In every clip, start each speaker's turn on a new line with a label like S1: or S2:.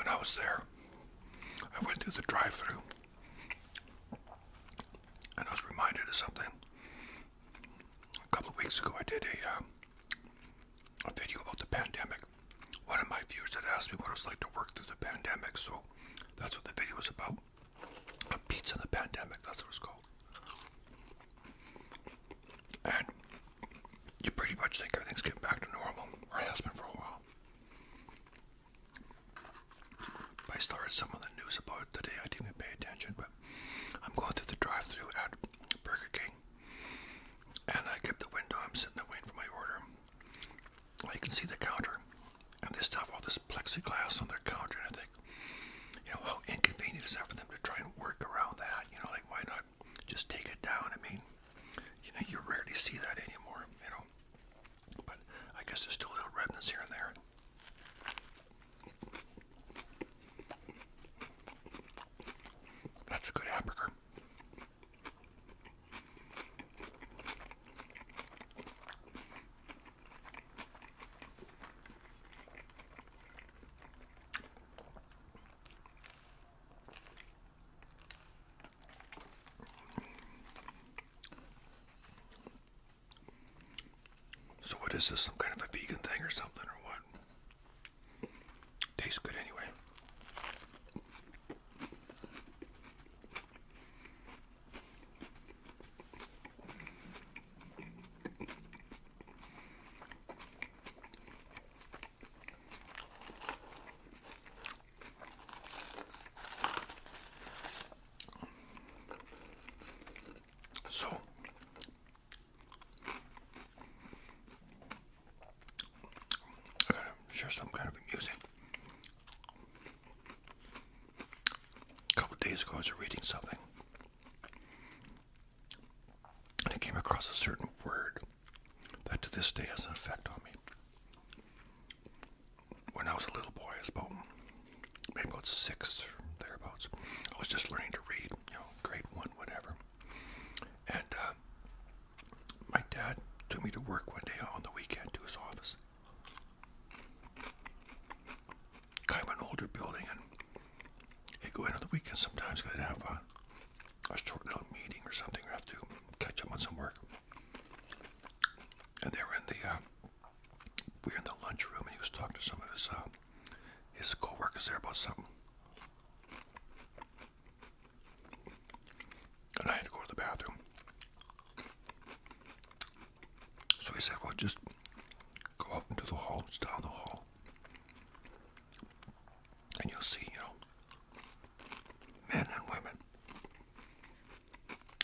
S1: when I was there, I went through the drive-thru, and I was reminded of something. A couple of weeks ago, I did a video about the pandemic. One of my viewers had asked me what it was like to work through the pandemic, so that's what the video was about. A pizza in the pandemic, that's what it's called. And you pretty much think everything's getting back to normal, or has been for a while. I started some of the news about it today. I didn't even pay attention, but I'm going through the drive-thru at Burger King, and I get the window. I'm sitting there waiting for my order. I can see the counter, and they still have all this plexiglass on their counter, and I think, how inconvenient is that for them to try and work around that? Like, why not just take it down? I mean, you rarely see that anymore, but I guess there's still little remnants here and there. That's a good hamburger. So what is this, some kind of a vegan thing or something, or what? Tastes good anyway. So, I gotta share some kind of amusing. A couple of days ago, I was reading something, and I came across a certain word that to this day has an effect on me. When I was a little boy, I was maybe about 6 or thereabouts. I was just learning to read, grade 1, whatever. And my dad took me to work one day on the weekend to his office. Kind of an older building, and he'd go in on the weekend sometimes because they'd have a short little meeting or something, or have to catch up on some work. And they were we were in the lunchroom, and he was talking to some of his co-workers there about something. And I had to go to the bathroom. So he said, well, just go out into the hall, it's down the hall, and you'll see, men and women.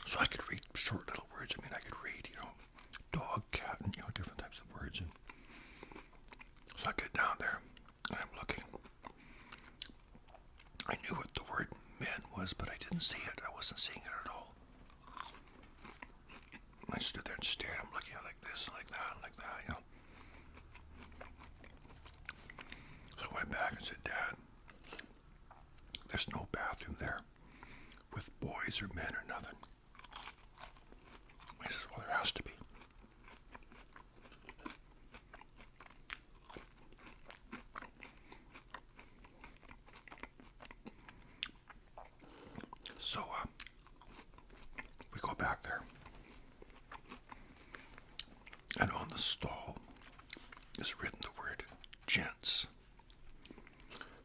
S1: So I could read short little words. I could read, dog, cat, and, different types of words. And so I get down there, and I'm looking. I knew what the word men was, but I didn't see it. I wasn't seeing it at all. I stood there and stared. I'm looking at it like this, like that, like that, So I went back and said, Dad, there's no bathroom there with boys or men or nothing. He says, well, there has to be. So, we go back there. And on the stall is written the word gents.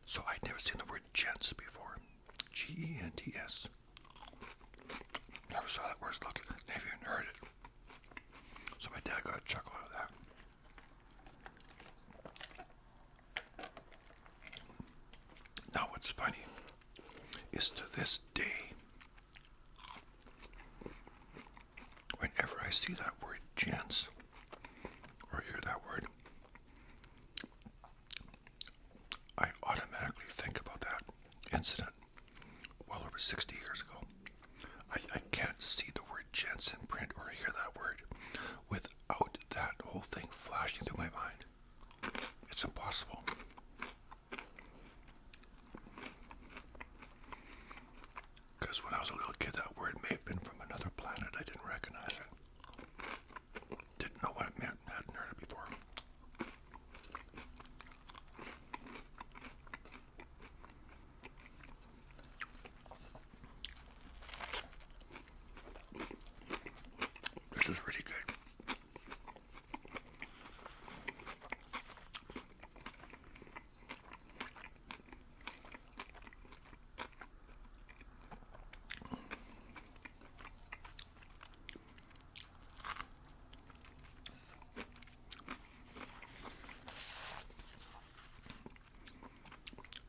S1: So I'd never seen the word gents before. G-E-N-T-S. Never saw that word looking. Never even heard it. So my dad got a chuckle out of that. Now what's funny is to this day, whenever I see that word gents, or hear that word, I automatically think about that incident well over 60 years ago. I can't see the word gents in print or hear that word without that whole thing flashing through my mind. It's impossible. Because when I was a little kid, that word may have been from another planet. I didn't recognize it. Didn't know what it meant. Hadn't heard it before. was really good.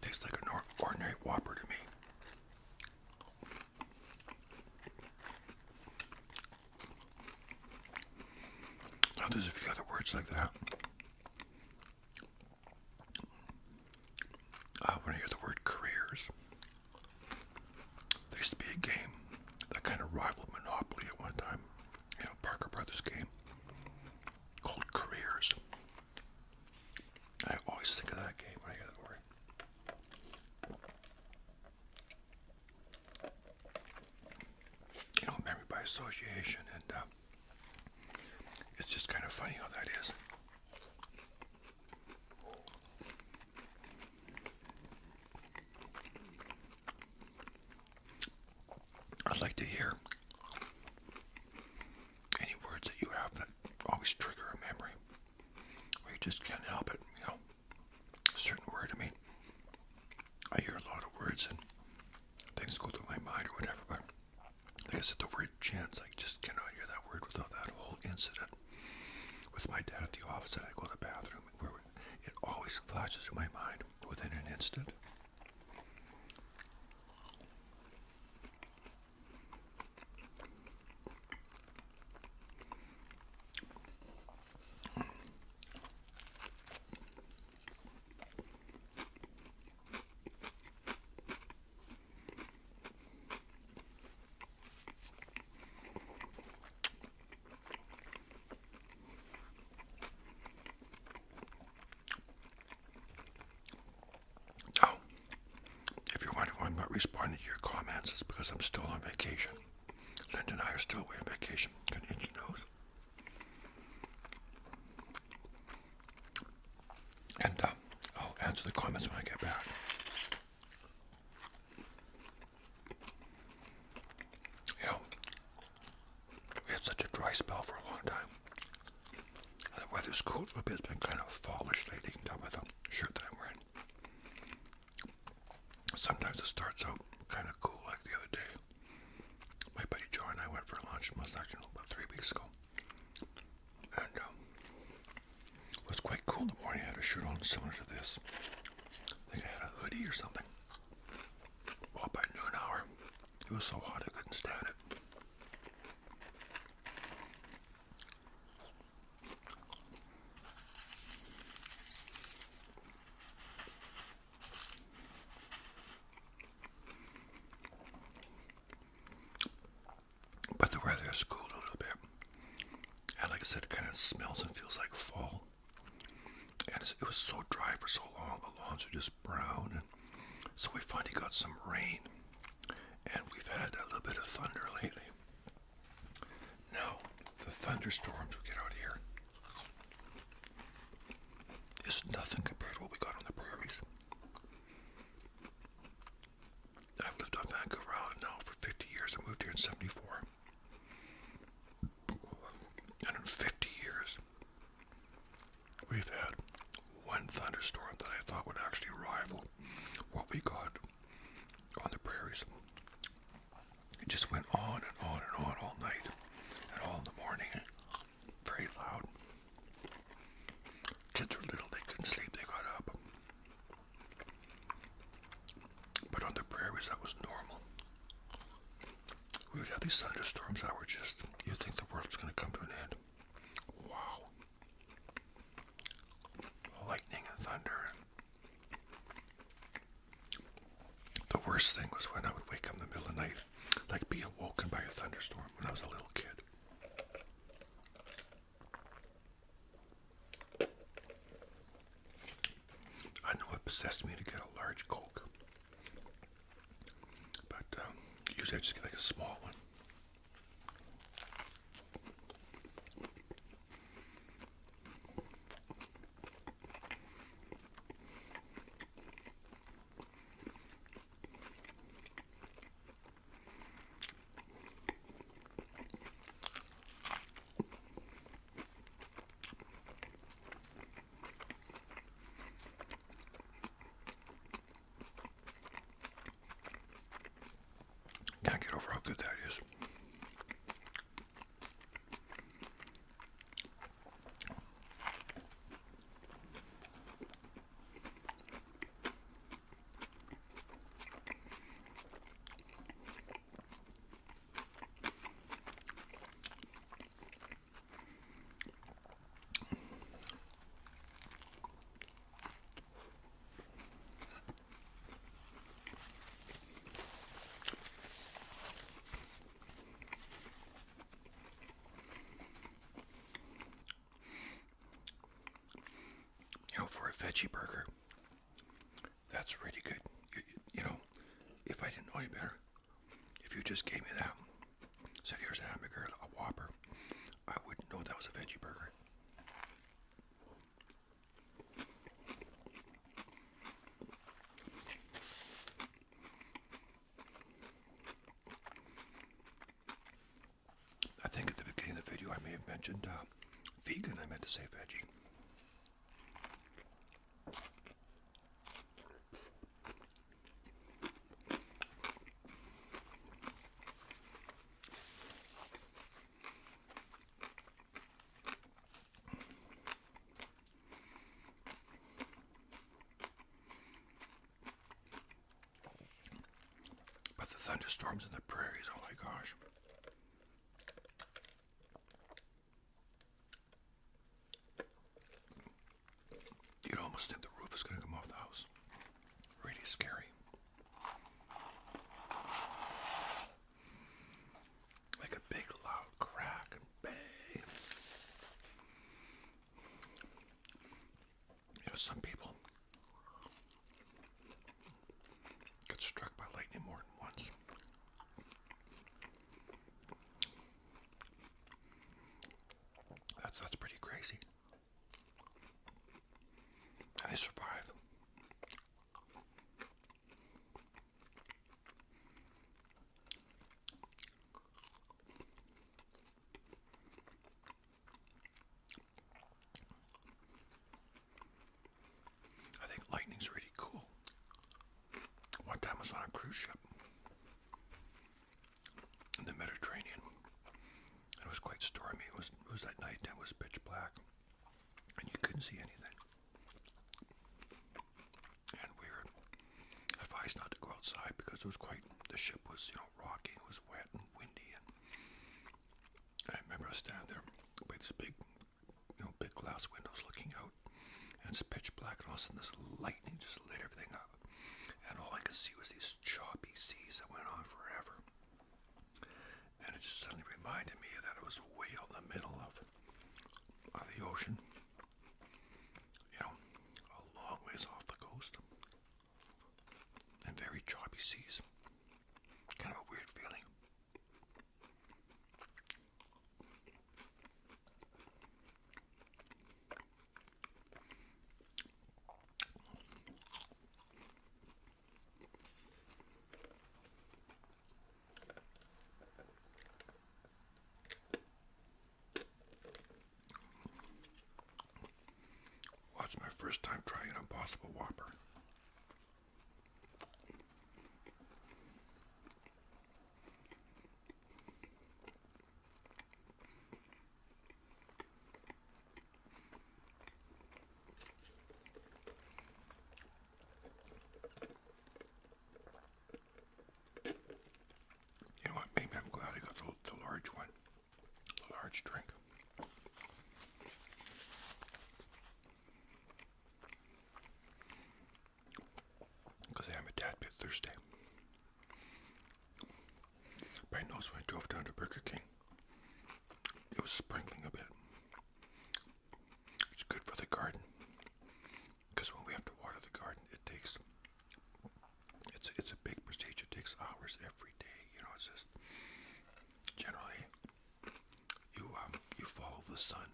S1: Tastes like an ordinary Whopper to me. Now there's a few other words like that. When I hear the word careers, there used to be a game that kind of rivaled Monopoly at one time. You know, Parker Brothers game called Careers. I always think of that game when I hear that word. You know, memory by association, and it's just kind of funny how that is. I'd like to hear any words that you have that always trigger a memory, where you just can't help it, you know, a certain word. I mean, I hear a lot of words and things go through my mind or whatever, but like I said, the word chance, I just cannot hear that word without that whole incident with my dad at the office that I go to the bathroom, where it always flashes in my mind within an instant. Now, if you're wondering why I'm not responding to your comments, it's because I'm still on vacation. Linda and I are still away on vacation. Got an itchy nose. And I'll answer the comments when I get back. You know, we had such a dry spell for a long time. The weather's cooled a little bit. It's been kind of fallish lately. You can tell by the shirt that I'm wearing. Sometimes it starts out kind of cool, like the other day. My buddy John and I went for lunch, must actually about 3 weeks ago. And it was quite cool in the morning. I had a shirt on similar to this. I think I had a hoodie or something. Well, by noon hour, it was so hot I couldn't stand it. But the weather has cooled a little bit. And like I said, it kind of smells and feels like fall. And it was so dry for so long. The lawns are just brown. And so we finally got some rain. And we've had a little bit of thunder lately. Now, the thunderstorms we get out here is nothing compared to what we got on the prairies. I've lived on Vancouver Island now for 50 years. I moved here in 74. And in 50 years, we've had one thunderstorm that I thought would actually rival what we got on the prairies. It just went on and on and on all night and all in the morning. Very loud. Kids were little, they couldn't sleep, they got up. But on the prairies, that was normal. We would have these thunderstorms that were just, you'd think the world's going to come to an end. Wow. Lightning and thunder. The worst thing was when I would wake up in the middle of the night, like be awoken by a thunderstorm when I was a little kid. I know it possessed me to get a large Coke. But usually I just get like a small one. a veggie burger, that's really good. You know, if I didn't know any better, if you just gave me that, said here's a hamburger, a Whopper, I wouldn't know that was a veggie burger. I think at the beginning of the video I may have mentioned vegan, I meant to say veggie. But the thunderstorms in the prairies, oh my gosh. You'd almost think the roof is going to come off the house. Really scary. Like a big loud crack and bang. You know, some people get struck by lightning more than once. That's pretty crazy. And they survive. I think lightning's really cool. One time I was on a cruise ship in the Mediterranean. And it was quite stormy. It was that night and it was pitch black. And you couldn't see anything. And we were advised not to go outside because the ship was, rocking. It was wet and windy. And I remember I was standing there by this big, big glass windows looking out. And it's pitch black, and all of a sudden this lightning just lit everything up. And all I could see was these choppy seas that went on forever. And it just suddenly reminded me that it was way out in the middle of the ocean. A long ways off the coast. And very choppy seas. Kind of a weird feeling. Well, it's my first time trying an Impossible Whopper. You know what? Maybe I'm glad I got the large one, the large drink. Because I am a tad bit thirsty. But I noticed when I drove down to Burger King, it was sprinkling a bit. It's good for the garden. Because when we have to water the garden, it's a big procedure. It takes hours every day. It's just generally you follow the sun.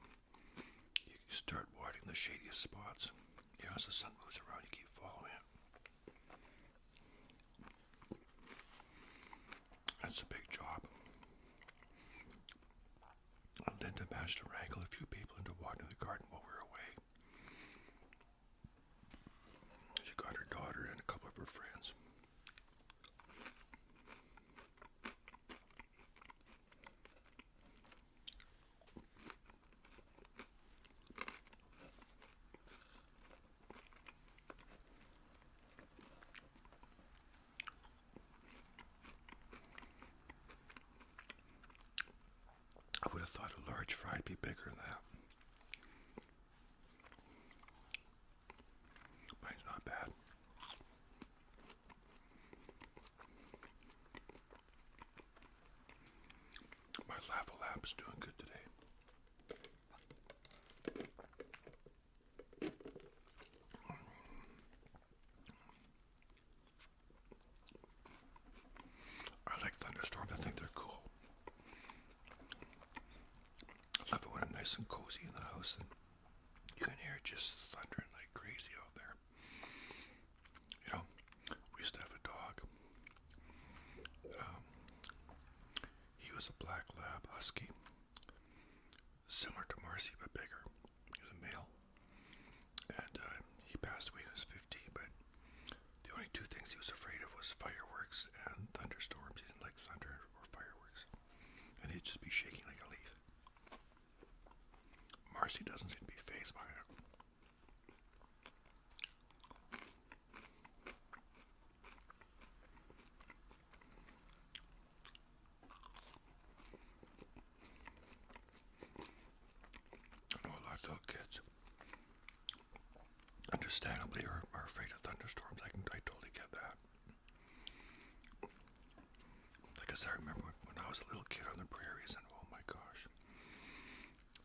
S1: You start watering the shadiest spots. As the sun moves around, you keep following it. That's a big job. And then to manage to wrangle a few people into watering the garden while we were away. She got her daughter and a couple of her friends. I would have thought a large fry would be bigger than that. Mine's not bad. My lava lamp's doing good today. nice and cozy in the house, and you can hear it just thundering like crazy out there. You know, we used to have a dog. Um, he was a black lab husky, similar to Marcy but bigger. He was a male, and he passed away when he was 15. But the only two things he was afraid of was fireworks and thunderstorms. He didn't like thunder or fireworks, and he'd just be shaking like a leaf. Marcy doesn't seem to be fazed by it. I know a lot of little kids, understandably, are afraid of thunderstorms. I totally get that. Because I remember when I was a little kid on the prairies, and oh my gosh,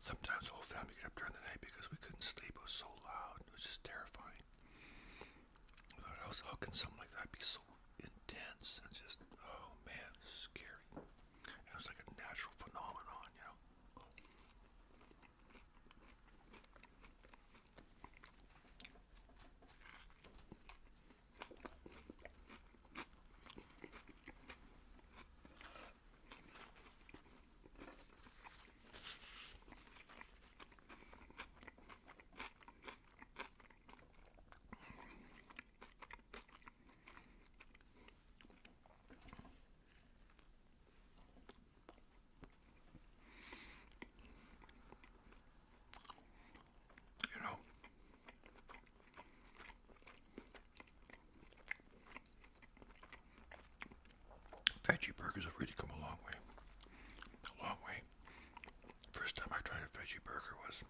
S1: sometimes the whole family get up during the night because we couldn't sleep. It was so loud. It was just terrifying. I thought, how can something like that be so intense and just, oh man, scary. And it was like a natural phenomenon, you know. You know, veggie burgers have really come a long way. A long way. First time I tried a veggie burger was,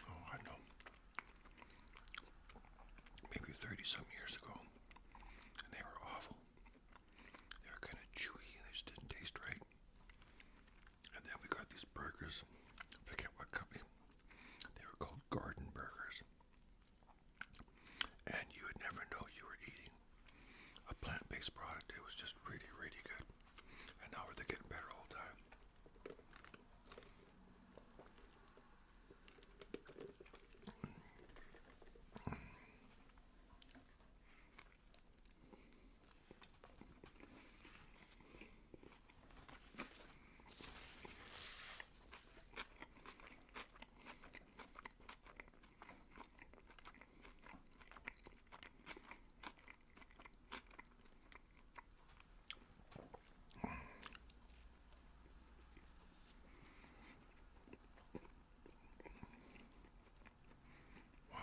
S1: oh, I don't know, maybe 30 some years ago. And they were awful. They were kind of chewy and they just didn't taste right. And then we got these burgers, I forget what company. They were called garden burgers. And you would never know you were eating a plant-based product. It was just really, really good. And now they're getting better all the time. Wow.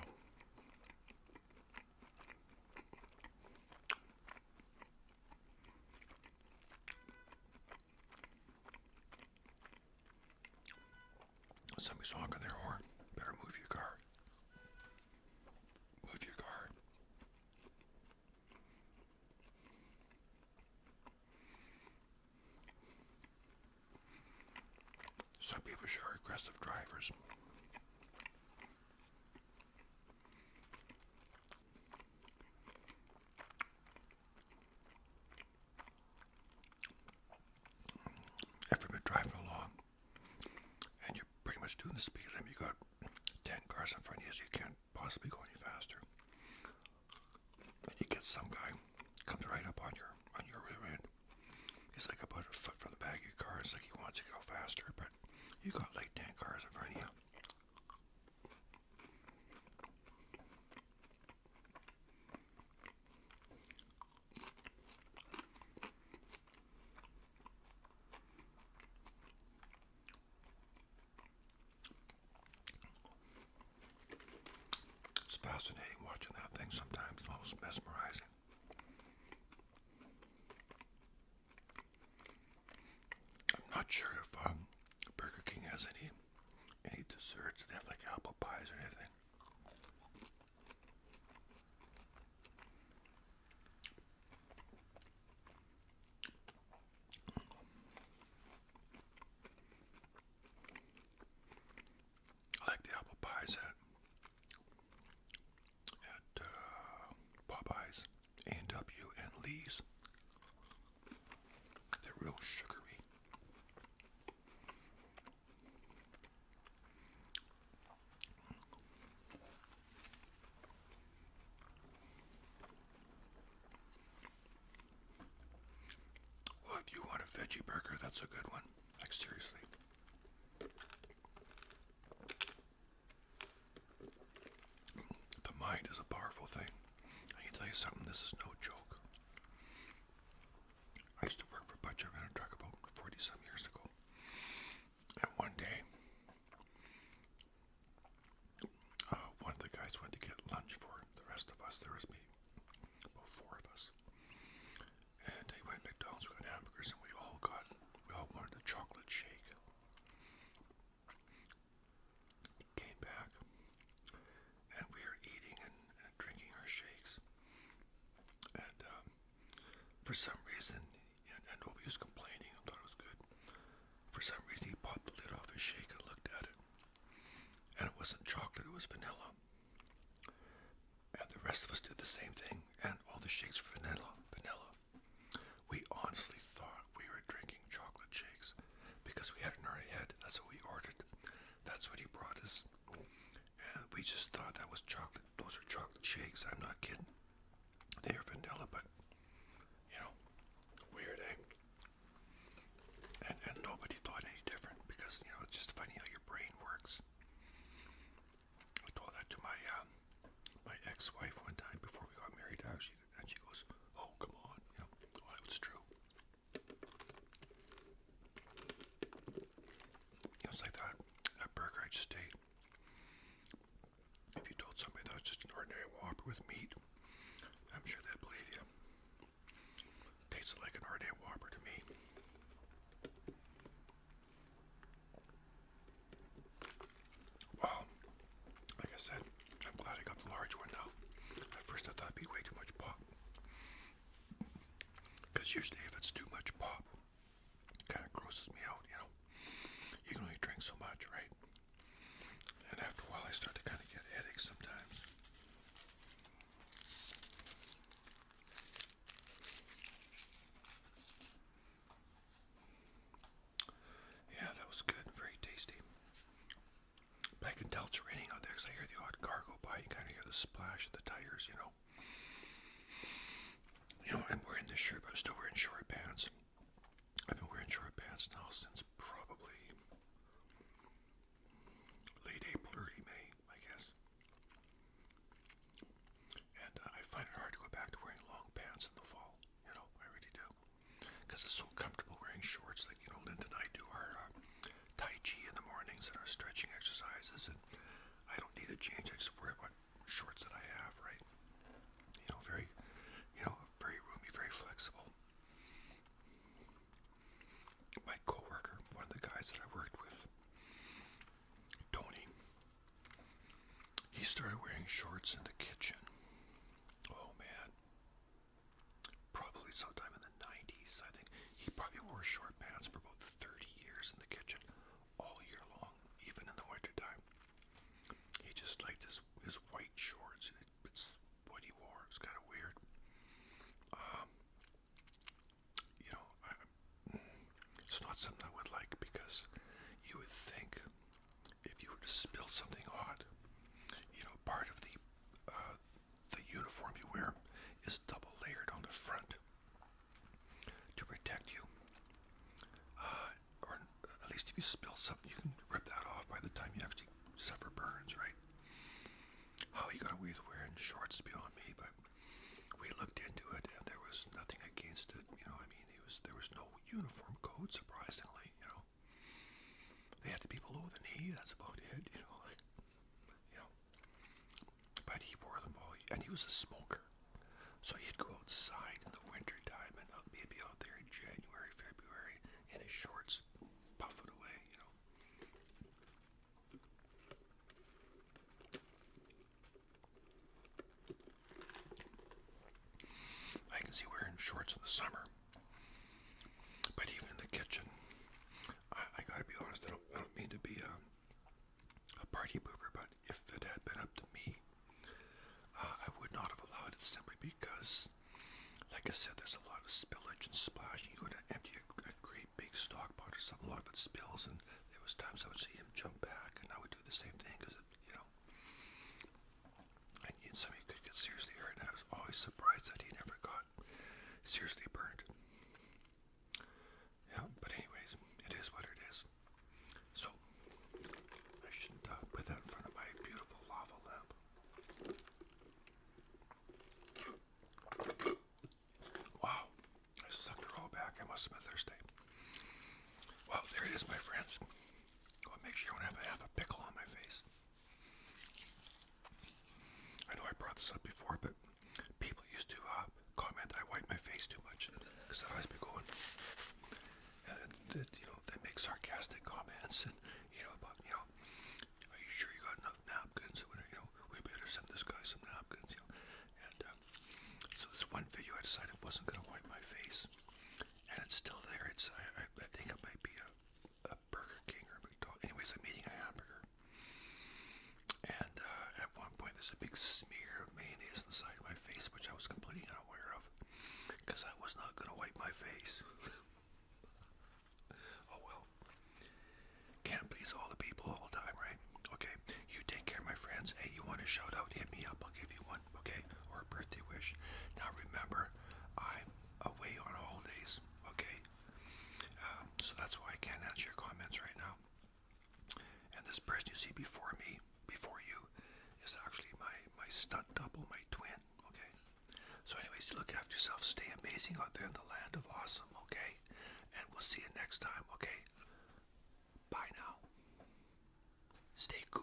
S1: Somebody's honking their horn. Better move your car. Move your car. Some people sure are aggressive drivers. If you've been driving along and you're pretty much doing the speed limit, you got 10 cars in front of you, so you can't possibly go any faster. And you get some guy comes right up on your rear end. He's like about a foot from the back of your car. It's like he wants you to go faster, but you got like 10 cars in front of you. It's fascinating watching that thing sometimes. It's almost mesmerizing. I'm not sure if Burger King has any desserts. They have like apple pies or anything. I like the apple pies at Popeyes, A&W, and Lee's. They're real sugary. if you want a veggie burger, that's a good one. Like, seriously. The mind is a powerful thing. I can tell you something, this is no joke. I used to work for Butcher in a truck about 40 some years ago. And one day, one of the guys went to get lunch for the rest of us. There was me, about four of us. And he went to McDonald's, we got hamburgers, and we all wanted a chocolate shake. He came back, and we were eating and drinking our shakes. And for some reason, and nobody was complaining, I thought it was good. For some reason, he popped the lid off his shake and looked at it. And it wasn't chocolate, it was vanilla. And the rest of us did the same thing, and all the shakes were vanilla. We honestly thought we were drinking chocolate shakes because we had it in our head. That's what we ordered. That's what he brought us. And we just thought that was chocolate. Those are chocolate shakes. I'm not kidding. They are vanilla, but, weird, eh? And nobody thought any different because, it's just funny how your brain works. I told that to my ex-wife one time before we got married, actually, and she goes, "Oh, come on, well, it was true." It's like that burger I just ate. If you told somebody that was just an ordinary Whopper with meat, I'm sure they'd believe you. Tasted like an ordinary Whopper to me. Well, like I said, I'm glad I got the large one now. At first I thought it'd be way too much pop. Because usually if it's too much pop, it kind of grosses me out, You can only drink so much, right? And after a while I start to kind of get headaches sometimes. Yeah, that was good. Very tasty. But I can tell it's raining out there because I hear the odd car go by. You kind of hear the splash of the tires, I'm wearing this shirt, but I'm still wearing short pants. I've been wearing short pants now since probably late April, early May, I guess. And I find it hard to go back to wearing long pants in the fall. I really do. Because it's so comfortable wearing shorts. Like, Linda and I do our Tai Chi in the mornings and our stretching exercises, and I don't need a change. I just wear what shorts that I have, right? Very roomy, very flexible. My coworker, one of the guys that I worked with, Tony, he started wearing shorts in the kitchen. Oh man. Probably sometime in the 90s, I think. He probably wore short pants for about 30 years in the kitchen, all year long, even in the wintertime. He just liked his white shorts. It's what he wore. It's kind of weird. It's not something I would like because you would think if you were to spill something hot, part of the uniform you wear is double layered on the front to protect you. Or at least if you spill something, you can rip that off by the time you actually suffer burns, right? How he got away with wearing shorts is beyond me, but we looked into it and there was nothing against it. There was no uniform code, surprisingly. They had to be below the knee. That's about it. But he wore them all, and he was a smoker, so he'd go outside in the winter time and maybe out there in January, February in his shorts, puffing away. I can see wearing shorts in the summer. But even in the kitchen, I gotta be honest, I don't mean to be a party pooper, but if it had been up to me, I would not have allowed it simply because, like I said, there's a lot of spillage and splash. You go to empty a great big stock pot or something, a lot of it spills, and there was times I would see him jump back, and I would do the same thing because, and somebody could get seriously hurt, and I was always surprised that he never got seriously burned. it is, my friends. Go and make sure you don't have a pickle on my face. I know I brought this up before, but people used to comment I wipe my face too much because I'd always be going, and they make sarcastic comments and about are you sure you got enough napkins? We better send this guy some napkins. And so this one video I decided I wasn't going to wipe my face, and it's still there. I think it might be a Burger King or McDonald's. Anyways, I'm eating a hamburger. And at one point, there's a big smear of mayonnaise on the side of my face, which I was completely unaware of, because I was not going to wipe my face. Oh well. Can't please all the people all the time, right? Okay, you take care, my friends. Hey, you want a shout out? Hit me up. I'll give you one, okay? Or a birthday wish. Now remember, I'm away on holidays, okay? So that's why I can't answer your comments right now. And this person you see before you, is actually my stunt double, my twin, okay? So anyways, you look after yourself, stay amazing out there in the land of awesome, okay? And we'll see you next time, okay? Bye now. Stay cool.